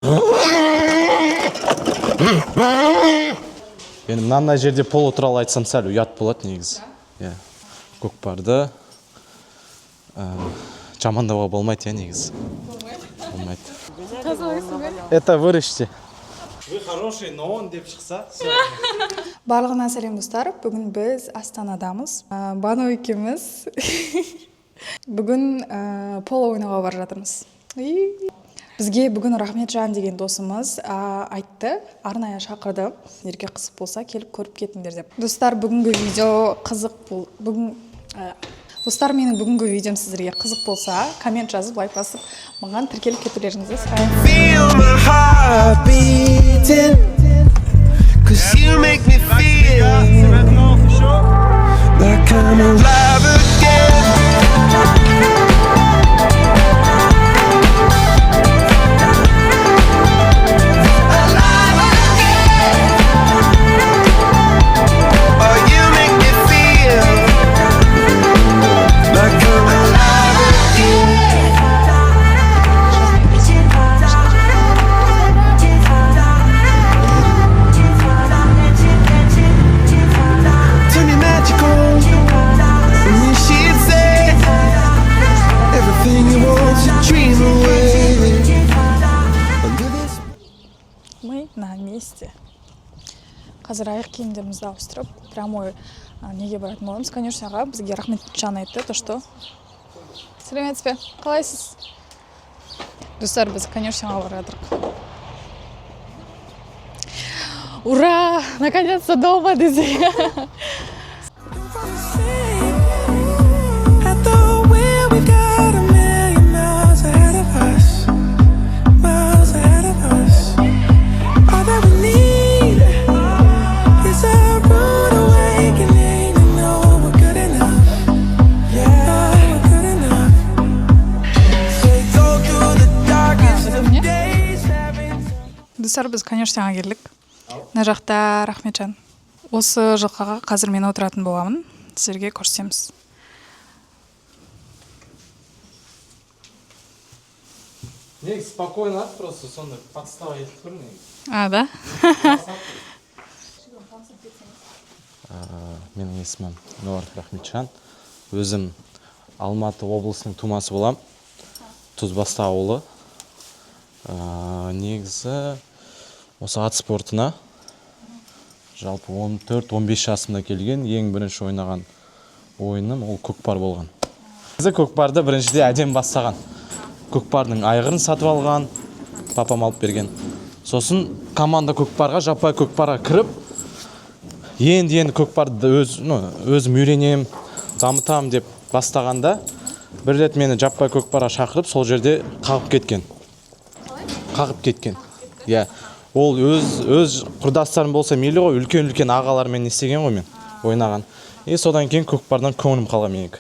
Енді мынандай жерде поло туралы айтсам сәл ұят болады негізі. Иә. Көкпарды жамандауға болмайды негізі. Болмайды. Это вырежьте. Вы хороший, но он деп шықса. Барлығына сәлем достар. Бүгін біз Астанадамыз. Бану екеуміз. Бүгін поло ойнауға бара жатырмыз. Бізге бүгін Рахметжан деген досымыз айтты, арнайы шақырды. Сіздерге қызық болса, келіп көріп кетіңдер деп. Достар, бүгінгі видео қызық бол. Достар, менің бүгінгі видеом сіздерге қызық болса, коммент жазып, лайк басып, маған тіркеліп кетулеріңізді сұраймын. Feel my heart beating, 'cause you make me feel like I'm alive again. Мы на месте. Қазір аяқ киімдерімізді ауыстырып, прямой неге баратын боламыз. Конюшняға бізге Рахметжан айтты, то что? Сәлеметсіз бе? Қалайсыз? Достар, біз конюшняға бара жатырмыз. Ура! Наконец-то дома десең. Достар, біз конюшняға келдік. Мына жақта Рахметжан. Осы жылқыға қазір мен отыратын боламын. Сіздерге көрсетеміз. Негізі спокойно просто сонда подстава етіп тұр негізі. Да? Менің есімім Нұров Рахметжан. Өзім Алматы облысының тумасы болам. Тұзбасты ауылы. Негізі осы ат спортына жалпы 14-15 жасымда келген. Ең бірінші ойнаған ойыным ол көкпар болған. Негізі көкпарды біріншіде әдем бастаған. Көкпардың айғырын сатып алған, папам алып берген. Сосын команда көкпарға, жаппай көкпарға кіріп, енді көкпарды өзім үйренем, дамытам деп бастағанда, бір рет мені жаппай көкпарға шақырып, сол жерде қағып кеткен. Иә. Ол өз құрдастарым болса мейлі ғой, үлкен ағалармен істеген ғой мен ойнаған. Содан кейін көкпардан көңілім қалған менікі.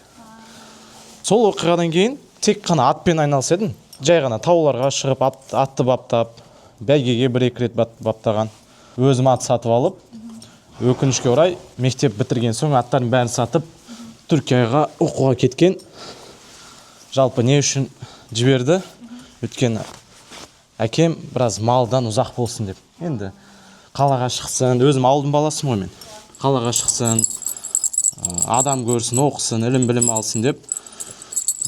Сол оқиғадан кейін тек қана атпен айналысатын. Жай ғана тауларға шығып, атты баптап, бәйгеге 1-2 рет баптаған. Өзім ат сатып алып, өкінішке орай мектеп бітірген соң аттарын бәрін сатып, Түркияға оқуға кеткен. Жалпы не үшін жіберді? Өйткені әкем біраз малдан ұзақ болсын деп. Енді қалаға шықсын, өзім ауылдың баласымын ғой мен. Қалаға шықсын, адам көрсін, оқысын, білім алсын деп.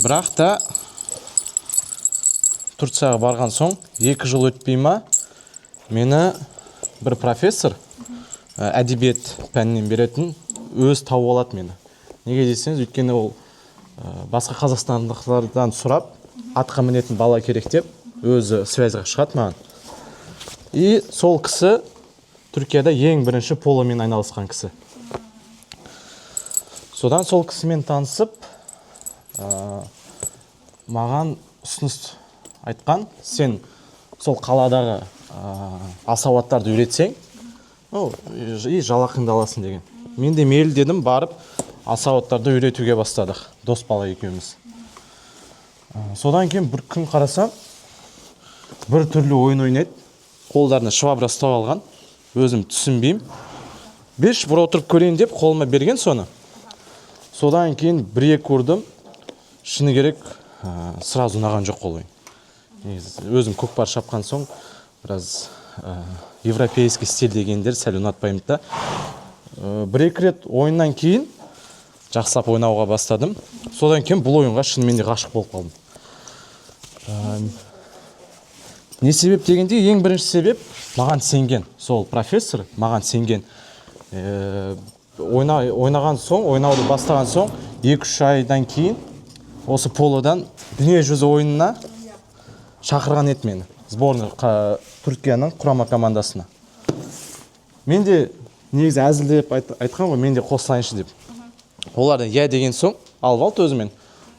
Бірақ та Турцияға барған соң 2 жыл өтпей ма, мені бір профессор әдебиет пәнінен беретін өз тауып алады мені. Неге десеңіз, өйткені ол басқа қазақстандықтардан сұрап, атқа мінетін бала керек деп, өзі связьға шығады маған. Сол кісі Түркияда ең бірінші поломен айналысқан кісі. Содан сол кісімен танысып, маған ұсыныс айтқан, сен сол қаладағы асауаттарды үйретсең, жалақыңды аласың деген. Мен де мейлі дедім, барып асауаттарды үйретуге бастадық, дос бала екеуміз. Содан кейін бір күн қарасам, бір түрлі ойын ойнайды, қолдарына швабра ұстап алған, өзім түсінбеймін. 5 бір отырып көрейін деп қолыма берген соны. Содан кейін 1-2 ұрдым, шыны керек, сразу ұнаған жоқ ол ойын. Өзім көкпар шапқан соң, біраз европейский стиль дегендер сәл ұнатпаймын да. Бір-екі рет ойыннан кейін жақсылап ойнауға бастадым. Содан кейін бұл ойынға шынымен де ғашық болып қалдым. Не себеп дегенде, ең бірінші себеп маған сенген. Сол профессор маған сенген. Ойнаған соң, ойнауды бастаған соң, 2-3 айдан кейін осы полодан дүниежүзі ойынына шақырған еді мені. Сборный Түркияның құрама командасына. Мен де негізі әзілдеп айтқан ғой, мен де қосылайыншы деп. Олардан я деген соң алып алды өзімен.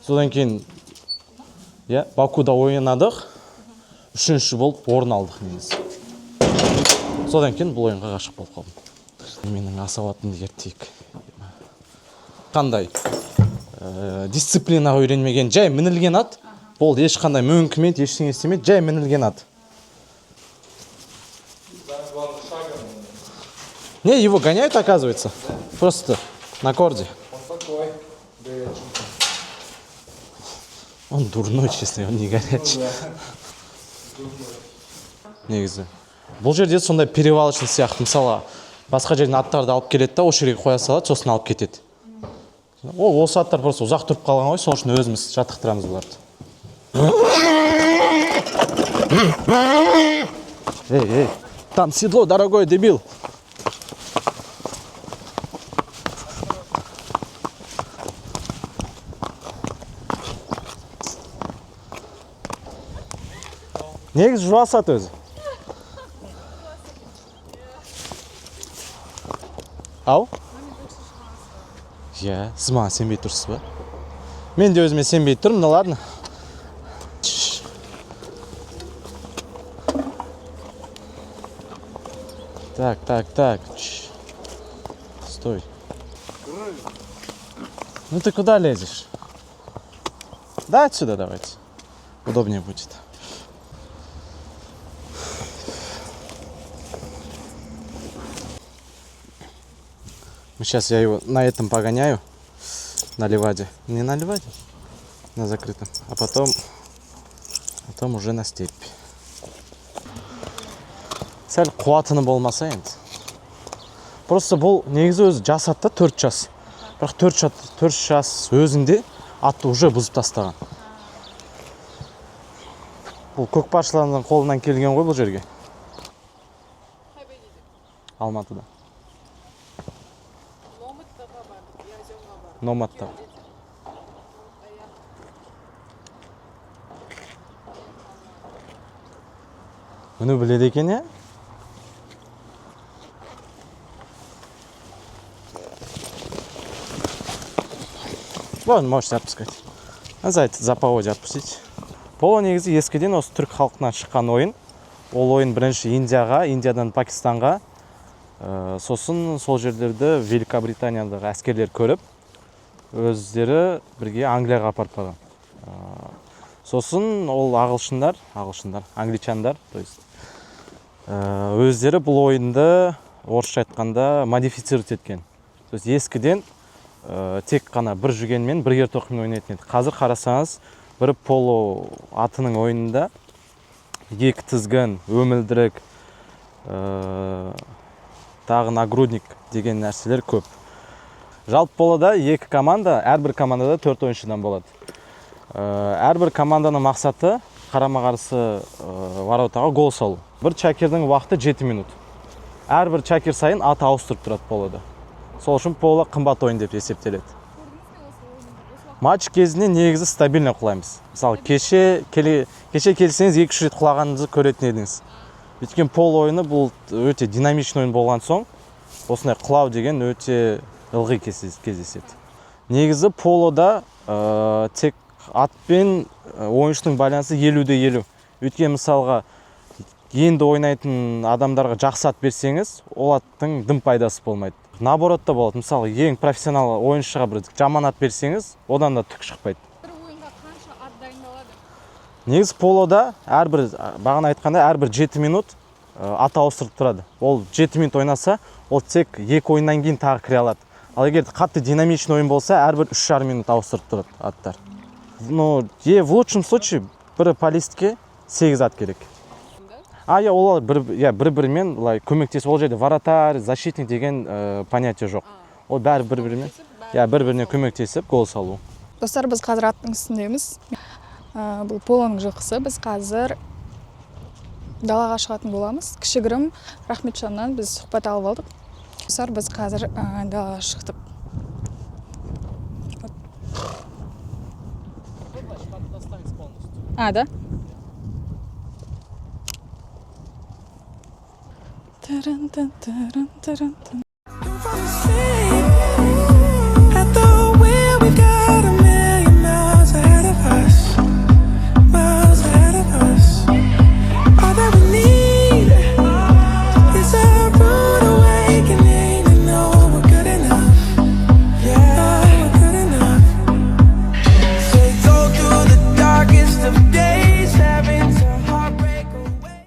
Содан кейін Бакуда ойнадық, 3-ші болып орын алдық негізі. Содан кейін бұл ойынға ғашық болып қалдым. Менің асауатымды ертейік. Қандай? Дисциплина үйренмеген, жай мінілген ат. Ол ешқандай мүмкімет, ештеңе істемейді, жай мінілген ат. Не, его гоняют, оказывается. Просто на корде. Он такой. Он дурной, честно, он не горячий. Негізі. Бұл жерде сондай перевалочный сияқты, мысалы, басқа жерден аттарды алып келеді да, осы жерге қоя салады, сосын алып кетеді. Осы аттар просто ұзақ тұрып қалған ғой, сол үшін өзіміз жаттықтырамыз бұларды. Эй, там седло, дорогой дебил. Негізі жуасады өзі. Ау? Сіз маған сенбей тұрсыз ба? Мен де өзіме сенбей тұрмын, ну ладно. Так. Стой. Ну ты куда лезешь? Да, отсюда давайте. Удобнее будет. Сейчас я его на этом погоняю, на ливаде. Не на ливаде, на закрытом. А потом уже на степи. Сәл қуатыны болмаса енді. Просто бұл негізі өзі жас атта 4 жас. Бірақ 4 жас өзінде атты уже бұзып тастаған. Бұл көкпаршылардың қолынан келген ғой бұл жерге. Алматыда. Номадта. Мұны біледі екен, я? Вон, можете отпускать. За поводья отпустить. Поло негізі ескіден осы түрк халқынан шыққан ойын. Ол ойын бірінші Индияға, Индиядан Пакистанға, сосын сол жерлерді Великобританиядағы әскерлер көріп, өздері бірге Англияға апарып қалған. Сосын ол ағылшындар, англичандар, то есть өздері бұл ойынды орысша айтқанда модифицировать еткен. То есть ескіден тек қана бір жүгенмен бір ертоқыммен ойнайтын еді. Қазір қарасаңыз, бір поло атының ойынында екі тізгін, өмілдірік, тағы нагрудник деген нәрселер көп. Жалпы полода екі команда, әрбір командада 4 ойыншыдан болады. Әрбір команданың мақсаты қарама-қарсы воротаға гол салу. Бір чакердің уақыты 7 минут. Әрбір чакер сайын ат ауыстырып тұрады полода. Сол үшін поло қымбат ойын деп есептеледі. Матч кезінде негізі стабильно құлаймыз. Мысалы, кеше келсеңіз 2-3 рет құлағаныңызды көретін едіңіз. Өйткені поло ойыны бұл өте динамичный ойын болған соң, осындай құлау деген өте ылғи кездеседі. Негізі полода тек атпен ойыншының байланысы 50-50. Өйткені мысалға енді ойнайтын адамдарға жақсы ат берсеңіз, ол аттың дым пайдасы болмайды. Наоборот та болады. Мысалы, ең профессионал ойыншыға бір жаман ат берсеңіз, одан да түк шықпайды. Бір ойынға қанша ат дайындалады? Негізі полода бағана айтқанда әрбір 7 минут ат ауыстырып тұрады. Ол 7 минут ойнаса, ол тек 2 ойыннан кейін тағы кіре алады. Ал егер қатты динамичный ойын болса, әрбір 3,5 минут ауыстырып тұрады аттар. Но в лучшем случае бір полистке 8 ат керек. Иә, олар бір-бірімен былай көмектесіп, ол жерде вратарь, защитник деген понятие жоқ. Ол бәрі бір-бірімен, бір-біріне көмектесіп гол салу. Достар, біз қазір аттың үстіндеміз. Бұл Полоның жылқысы. Біз қазір далаға шығатын боламыз. Кішігірім Рахметжаннан біз сұхбат алып алдық. Достар, біз қазір далаға шықтық. Да? At the wheel, we got a million miles ahead of us. Miles ahead of us. All that we need is a rude awakening to know we're good enough. Yeah, we're good enough. So go through the darkest of days, having to heartbreak away.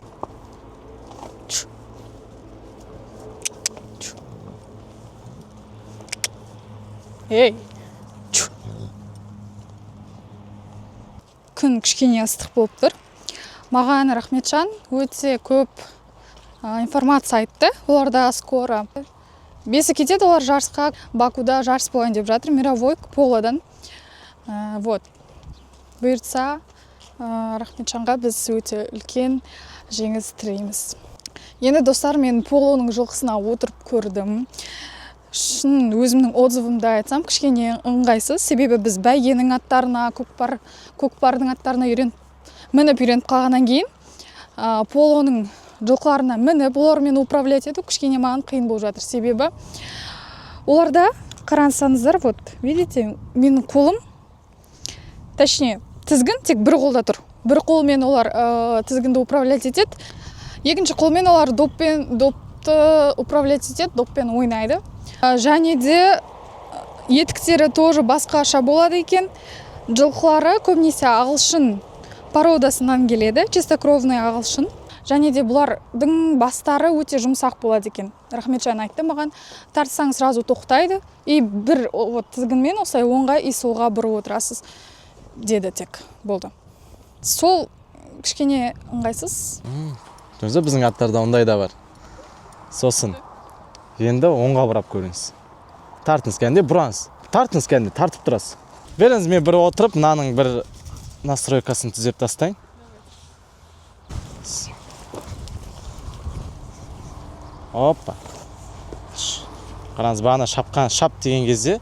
Ей! Күн кішкене ыстық болып тұр. Маған Рахметжан өте көп информация айтты. Оларда скоро бесі кетеді, олар жарысқа Бакуда жарыс болайын деп жатыр, мировой полодан. Вот. Бұйыртса, Рахметжанға біз өте үлкен жеңіс тілейміз. Енді достар, мен Полоның жылқысына отырып көрдім. Шын өзімнің отзывымды айтсам, кішкене ыңғайсыз. Себебі біз бәйгенің аттарына, көкпардың аттарына мініп үйреніп қалғаннан кейін, Полоның жылқыларына мініп, олармен управлять ету кішкене маған қиын болып жатыр. Себебі оларда, қараңыздар, вот, видите, менің қолым, точнее, тізгін тек бір қолда тұр. Бір қолмен олар тізгінді управлять етеді. Екінші қолмен олар допты управлять етеді, доппен ойнайды. Және де етіктері тоже басқаша болады екен. Жылқылары көбінесе ағылшын породасынан келеді, чистокровный ағылшын. Және де бұлардың бастары өте жұмсақ болады екен. Рахметжан айтты маған, тартсаң сразу тоқтайды. И бір тізгінмен осылай оңға и солға бұрып отырасыз, деді тек. Болды. Сол кішкене ыңғайсыз. Өзі біздің аттарда ондай да бар. Сосын енді оңға бұрап көріңіз. Тартыңыз кәнде бұраңыз. Тартыңыз кәнде тартып тұрасыз. Беріңіз, мен бір отырып, мынаның бір настройкасын түзеп тастайын. Опа. Қараңыз, бағана шапқан, шап деген кезде.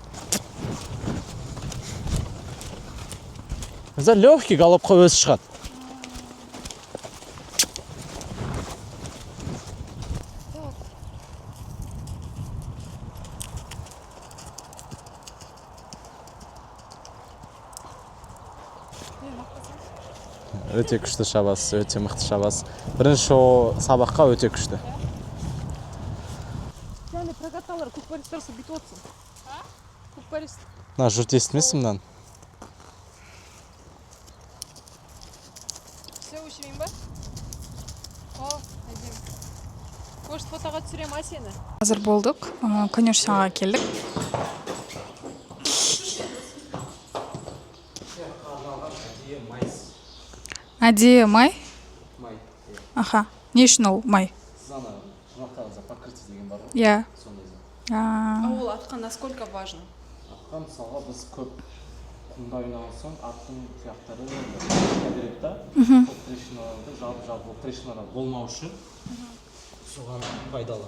Өзі легкий галопқа өзі шығады. Өте күшті шабасыз, өте мықты шабасыз. Бірінші сабаққа өте күшті. Және прокатталар көкпаристар сөйтіп отырсың. Көкпарист. Мына жұрт естімесін мынаны. Все өшірейін ба? Әдем. Может, фотоға түсірем сені? Қазір болдық, конюшняға келдік. Әдейі май? Май. Аха, не үшін ол май? Зана, жұмақтағыза покрытие деген бар ғой? Иә. А ол атқа насколько важно? Атқа мысалға біз көп құмда ойнаған соң аттың тұяқтары береді да. Ол трещиналарды жабып, ол трещиналар болмау үшін соған пайдалы.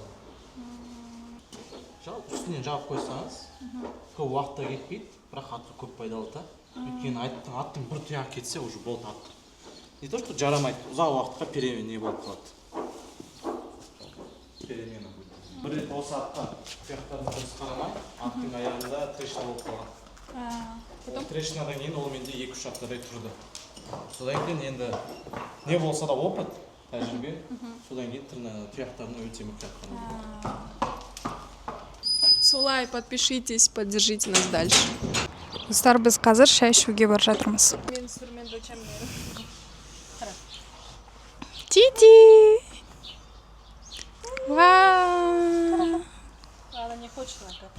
Жалпы үстінен жабып қойсаңыз, көп уақытта кетпейді, бірақ атқа көп пайдалы да. Өйткені аттың бір тұяғы кетсе, уже болды ат. Не то, что жарамайды, ұзақ уақытқа перемена болып қалады. Перемена будет. Бір рет осы атқа тұяқтарын дұрыс қарамай, аттың аяғында трещина болып қалған. Трещинадан кейін ол менде 2-3 аптадай тұрды. Содан кейін енді не болса да опыт, тәжірибе, содан кейін тұяқтарына өте мұқият қарау. Солай, подпишитесь, поддержите нас дальше. Достар, біз қазір шай ішуге бар жатырмыз. Мен сүрмен дочам берем. Тити! Вау! Она не хочет, она как